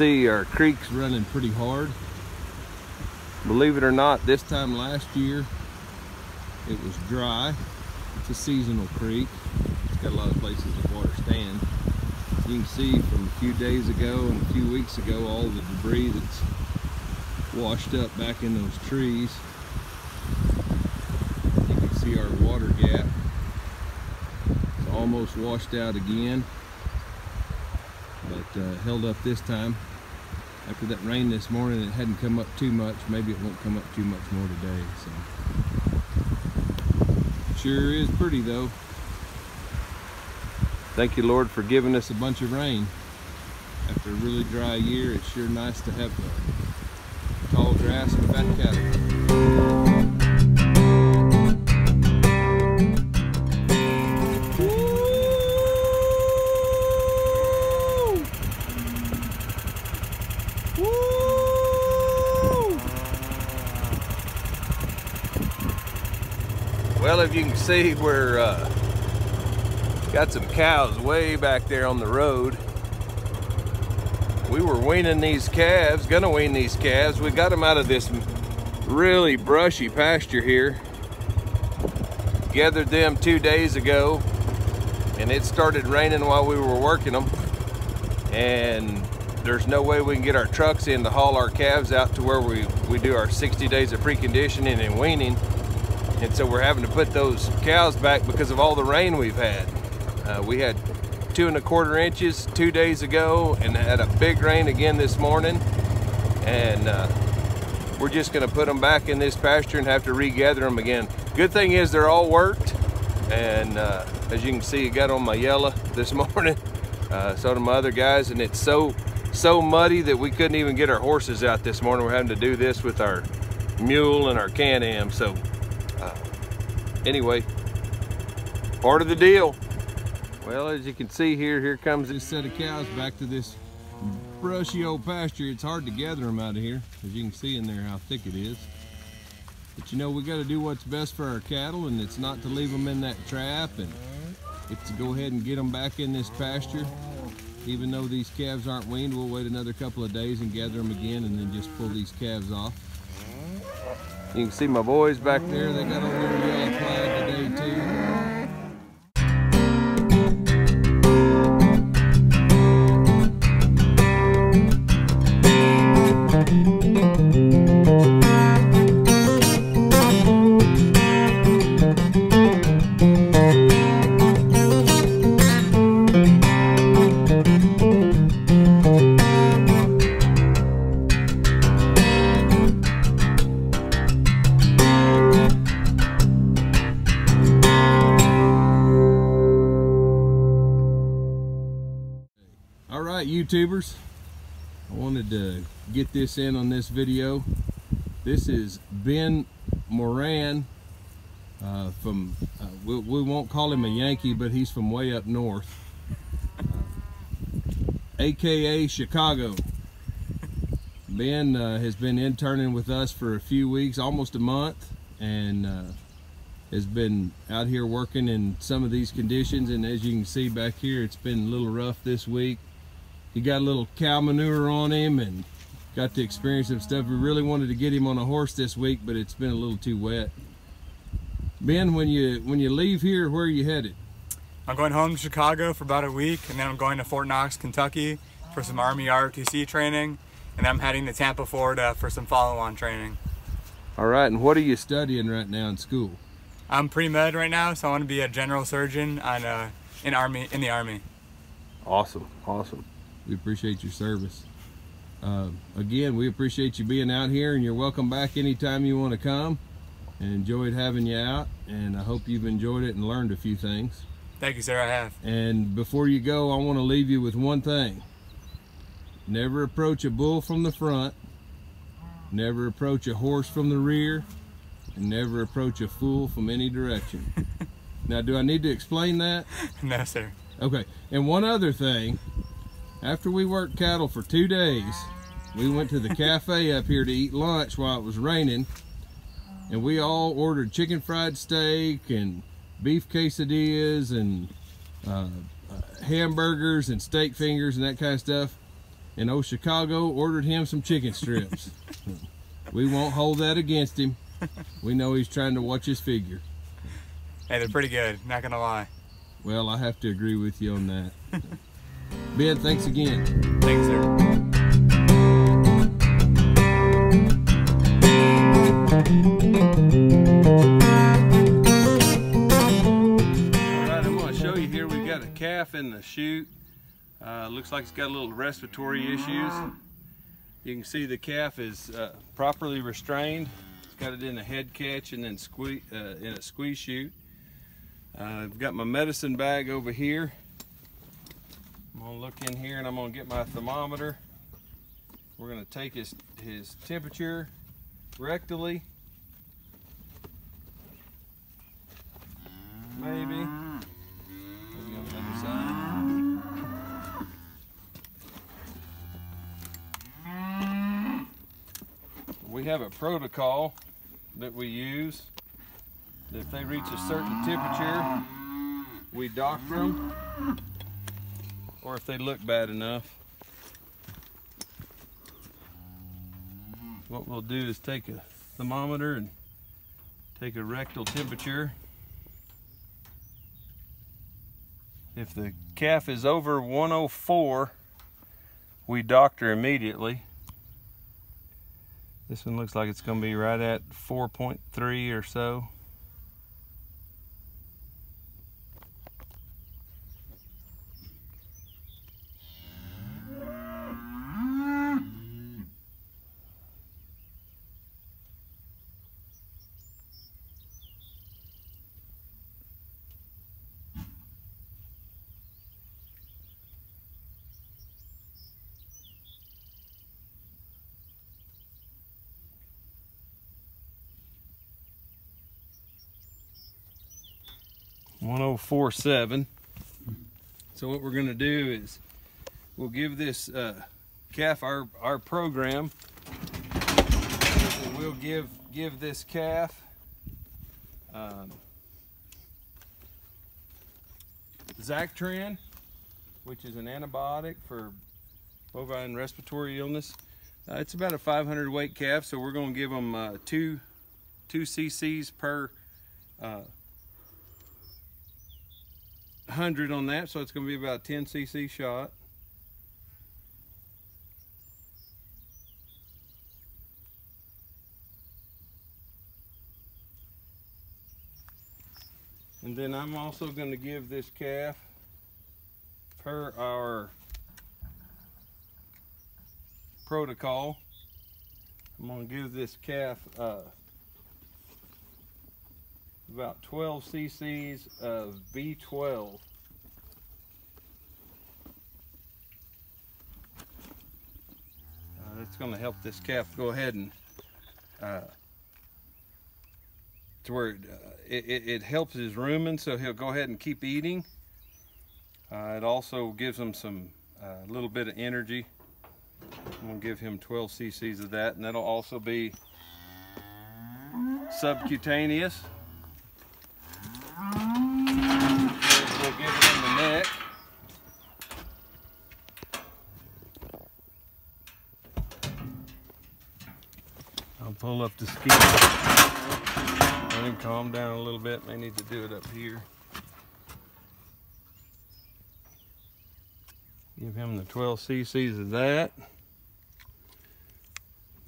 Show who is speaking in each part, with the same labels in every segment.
Speaker 1: see our creek's running pretty hard. Believe it or not, this time last year it was dry. It's a seasonal creek. It's got a lot of places the water stand. You can see from a few days ago and a few weeks ago all the debris that's washed up back in those trees. You can see our water gap. It's almost washed out again, but held up this time. After that rain this morning, it hadn't come up too much. Maybe it won't come up too much more today. So sure is pretty though. Thank you, Lord, for giving us a bunch of rain. After a really dry year, it's sure nice to have tall grass and fat cattle. Well, if you can see, we're got some cows way back there on the road. We were weaning these calves, gonna wean these calves. We got them out of this really brushy pasture here. Gathered them 2 days ago, and it started raining while we were working them. And there's no way we can get our trucks in to haul our calves out to where we do our 60 days of preconditioning and weaning. And so we're having to put those cows back because of all the rain we've had. We had 2 1/4 inches 2 days ago and had a big rain again this morning. And we're just gonna put them back in this pasture and have to regather them again. Good thing is they're all worked. And as you can see, it got on my yellow this morning. So did my other guys, and it's so muddy that we couldn't even get our horses out this morning. We're having to do this with our mule and our Can-Am. So anyway, part of the deal. Well, as you can see here comes this set of cows back to this brushy old pasture. It's hard to gather them out of here, as you can see in there how thick it is. But you know, we got to do what's best for our cattle, and it's not to leave them in that trap, and it's to go ahead and get them back in this pasture. Even though these calves aren't weaned, we'll wait another couple of days and gather them again, and then just pull these calves off. You can see my boys back there. They got a little yellow flag today too. YouTubers, I wanted to get this in on this video. This is Ben Moran from, we won't call him a Yankee, but he's from way up north, aka Chicago. Ben has been interning with us for a few weeks, almost a month, and has been out here working in some of these conditions. And as you can see back here, it's been a little rough this week. He got a little cow manure on him and got to experience some stuff. We really wanted to get him on a horse this week, but it's been a little too wet. Ben, when you leave here, where are you headed?
Speaker 2: I'm going home to Chicago for about a week, and then I'm going to Fort Knox, Kentucky for some Army ROTC training, and then I'm heading to Tampa, Florida for some follow-on training.
Speaker 1: All right, and what are you studying right now in school?
Speaker 2: I'm pre-med right now, so I want to be a general surgeon in the Army.
Speaker 1: Awesome, awesome. We appreciate your service. Again, we appreciate you being out here, and you're welcome back anytime you want to come. And enjoyed having you out, and I hope you've enjoyed it and learned a few things.
Speaker 2: Thank you, sir, I have.
Speaker 1: And before you go, I want to leave you with one thing. Never approach a bull from the front, never approach a horse from the rear, and never approach a fool from any direction. Now, do I need to explain that?
Speaker 2: No, sir.
Speaker 1: Okay, and one other thing. After we worked cattle for 2 days, we went to the cafe up here to eat lunch while it was raining, and we all ordered chicken fried steak and beef quesadillas and hamburgers and steak fingers and that kind of stuff. and old Chicago ordered him some chicken strips. We won't hold that against him. We know he's trying to watch his figure.
Speaker 2: Hey, they're pretty good, not gonna lie.
Speaker 1: Well, I have to agree with you on that. Ben, thanks again.
Speaker 2: Thanks, sir.
Speaker 1: Alright, I'm going to show you here. We've got a calf in the chute. Looks like it's got a little respiratory issues. You can see the calf is properly restrained. It's got it in a head catch and then in a squeeze chute. I've got my medicine bag over here. I'm going to look in here and I'm going to get my thermometer. We're going to take his temperature rectally. Maybe. Maybe on the other side. We have a protocol that we use. If they reach a certain temperature, we doctor them, or if they look bad enough, what we'll do is take a thermometer and take a rectal temperature. If the calf is over 104, we doctor immediately. This one looks like it's going to be right at 4.3 or so. .104.7. So what we're going to do is we'll give this calf our program. We'll give this calf Zactran, which is an antibiotic for bovine respiratory illness. It's about a 500 weight calf, so we're going to give them 2 cc's per 100 on that, so it's going to be about a 10 cc shot. And then I'm also going to give this calf, per our protocol, I'm going to give this calf about 12 cc's of B12. That's going to help this calf go ahead and to where it helps his rumen, so he'll go ahead and keep eating. It also gives him some little bit of energy. I'm going to give him 12 cc's of that, and that'll also be subcutaneous. We'll give it in the neck. I'll pull up the skin. Let him calm down a little bit. May need to do it up here. Give him the 12 cc's of that.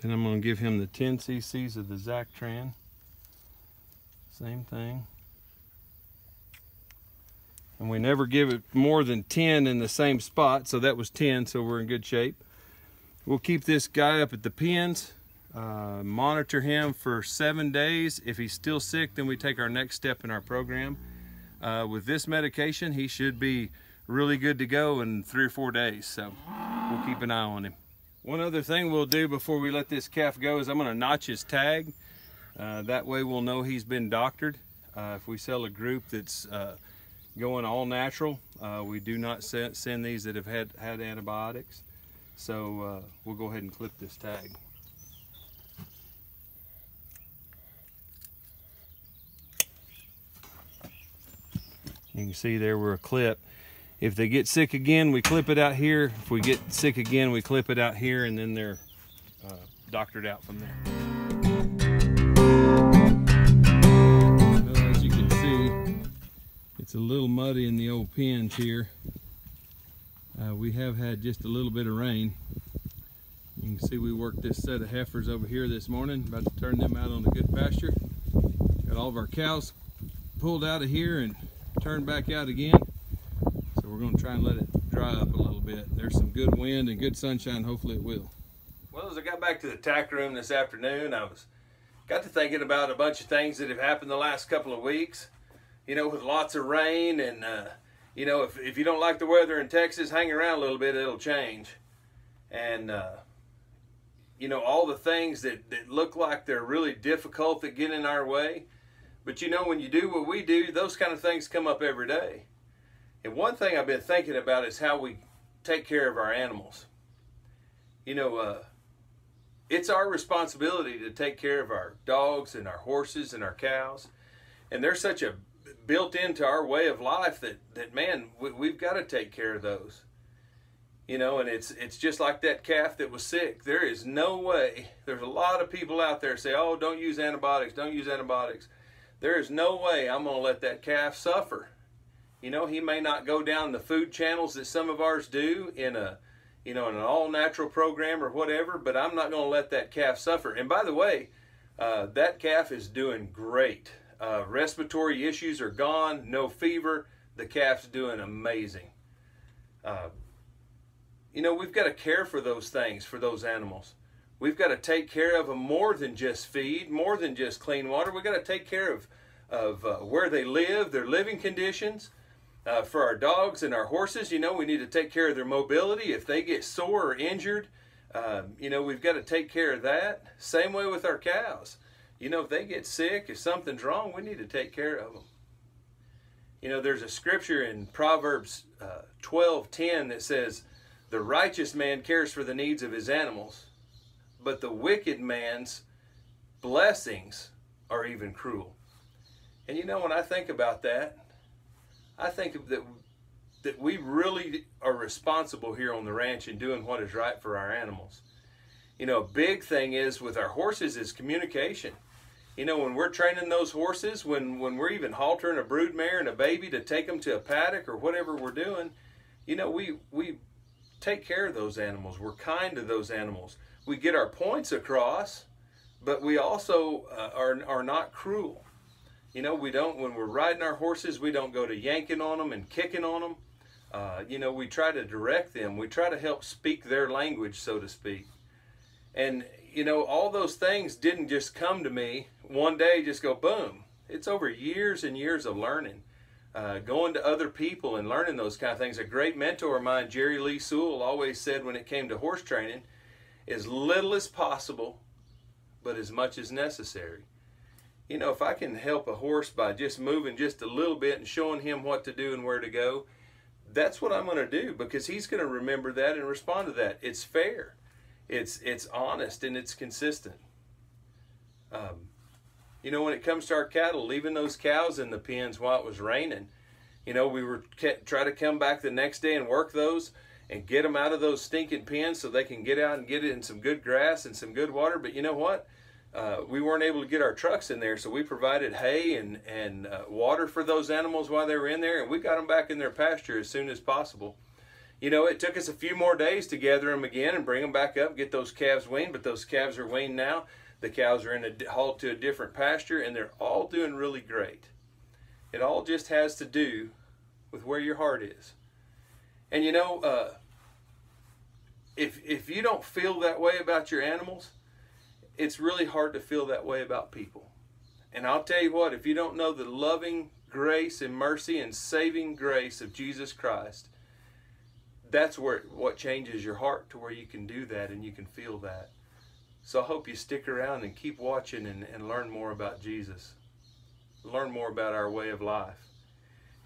Speaker 1: Then I'm going to give him the 10 cc's of the Zactran. Same thing. And we never give it more than 10 in the same spot, so that was 10, so we're in good shape. We'll keep this guy up at the pens, monitor him for 7 days. If he's still sick, then we take our next step in our program. With this medication, he should be really good to go in 3 or 4 days, so we'll keep an eye on him. One other thing we'll do before we let this calf go is I'm going to notch his tag. That way we'll know he's been doctored. If we sell a group that's going all natural, we do not send these that have had antibiotics. So we'll go ahead and clip this tag. You can see there we're a clip. If they get sick again, we clip it out here. If we get sick again, we clip it out here, and then they're doctored out from there. Well, as you can see, it's a little muddy in the old pens here. We have had just a little bit of rain. You can see we worked this set of heifers over here this morning, about to turn them out on a good pasture. Got all of our cows pulled out of here and turned back out again. So we're going to try and let it dry up a little bit. There's some good wind and good sunshine, hopefully it will. Well, as I got back to the tack room this afternoon, got to thinking about a bunch of things that have happened the last couple of weeks. You know, with lots of rain and you know, if you don't like the weather in Texas, hang around a little bit, it'll change. And, you know, all the things that look like they're really difficult that get in our way. But, you know, when you do what we do, those kind of things come up every day. And one thing I've been thinking about is how we take care of our animals. You know, it's our responsibility to take care of our dogs and our horses and our cows. And they're such a built into our way of life that man, we've got to take care of those. You know, and it's just like that calf that was sick. There is no way. There's a lot of people out there say, oh, don't use antibiotics, don't use antibiotics. There is no way I'm going to let that calf suffer. You know, he may not go down the food channels that some of ours do in a, you know, in an all-natural program or whatever, but I'm not going to let that calf suffer. And by the way, that calf is doing great. Respiratory issues are gone, no fever. The calf's doing amazing. You know, we've got to care for those things, for those animals. We've got to take care of them more than just feed, more than just clean water. We've got to take care of where they live, their living conditions. For our dogs and our horses, you know, we need to take care of their mobility. If they get sore or injured, you know, we've got to take care of that. Same way with our cows. You know, if they get sick, if something's wrong, we need to take care of them. You know, there's a scripture in Proverbs 12:10 that says, the righteous man cares for the needs of his animals, but the wicked man's blessings are even cruel. And you know, when I think about that, I think that we really are responsible here on the ranch in doing what is right for our animals. You know, a big thing is with our horses is communication. You know, when we're training those horses, when we're even haltering a broodmare and a baby to take them to a paddock or whatever we're doing, you know, we take care of those animals. We're kind to those animals. We get our points across, but we also are not cruel. You know, we don't, when we're riding our horses, we don't go to yanking on them and kicking on them. You know, we try to direct them. We try to help speak their language, so to speak. And, you know, all those things didn't just come to me one day, just go boom. It's over years and years of learning, going to other people and learning those kind of things. A great mentor of mine, Jerry Lee Sewell, always said when it came to horse training, as little as possible, but as much as necessary. You know, if I can help a horse by just moving just a little bit and showing him what to do and where to go, that's what I'm going to do, because he's going to remember that and respond to that. It's fair. It's honest and it's consistent. You know, when it comes to our cattle, leaving those cows in the pens while it was raining, you know, we were try to come back the next day and work those and get them out of those stinking pens so they can get out and get it in some good grass and some good water. But you know what? We weren't able to get our trucks in there, so we provided hay and water for those animals while they were in there, and we got them back in their pasture as soon as possible. You know, it took us a few more days to gather them again and bring them back up, get those calves weaned, but those calves are weaned now. The cows are in a hauled to a different pasture, and they're all doing really great. It all just has to do with where your heart is. And you know, if you don't feel that way about your animals, it's really hard to feel that way about people. And I'll tell you what, if you don't know the loving grace and mercy and saving grace of Jesus Christ, that's what changes your heart to where you can do that and you can feel that. So I hope you stick around and keep watching and learn more about Jesus. Learn more about our way of life.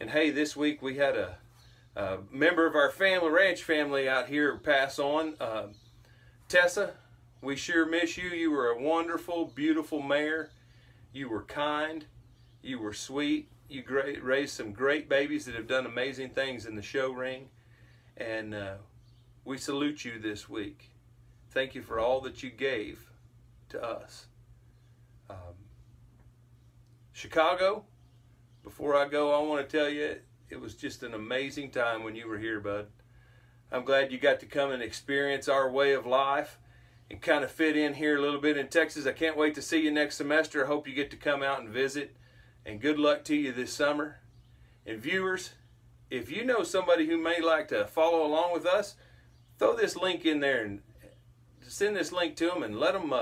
Speaker 1: And hey, this week we had a member of our family, ranch family out here pass on. Tessa, we sure miss you. You were a wonderful, beautiful mare. You were kind. You were sweet. You raised some great babies that have done amazing things in the show ring, and we salute you this week. Thank you for all that you gave to us. Chicago, before I go, I want to tell you it was just an amazing time when you were here, bud. I'm glad you got to come and experience our way of life and kind of fit in here a little bit in Texas. I can't wait to see you next semester. I hope you get to come out and visit. And good luck to you this summer. And viewers, if you know somebody who may like to follow along with us, throw this link in there and send this link to them and let them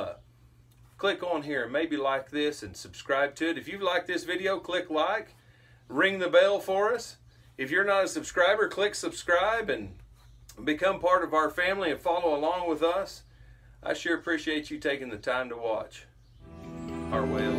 Speaker 1: click on here and maybe like this and subscribe to it. If you've liked this video, click like, ring the bell for us. If you're not a subscriber, click subscribe and become part of our family and follow along with us. I sure appreciate you taking the time to watch our way of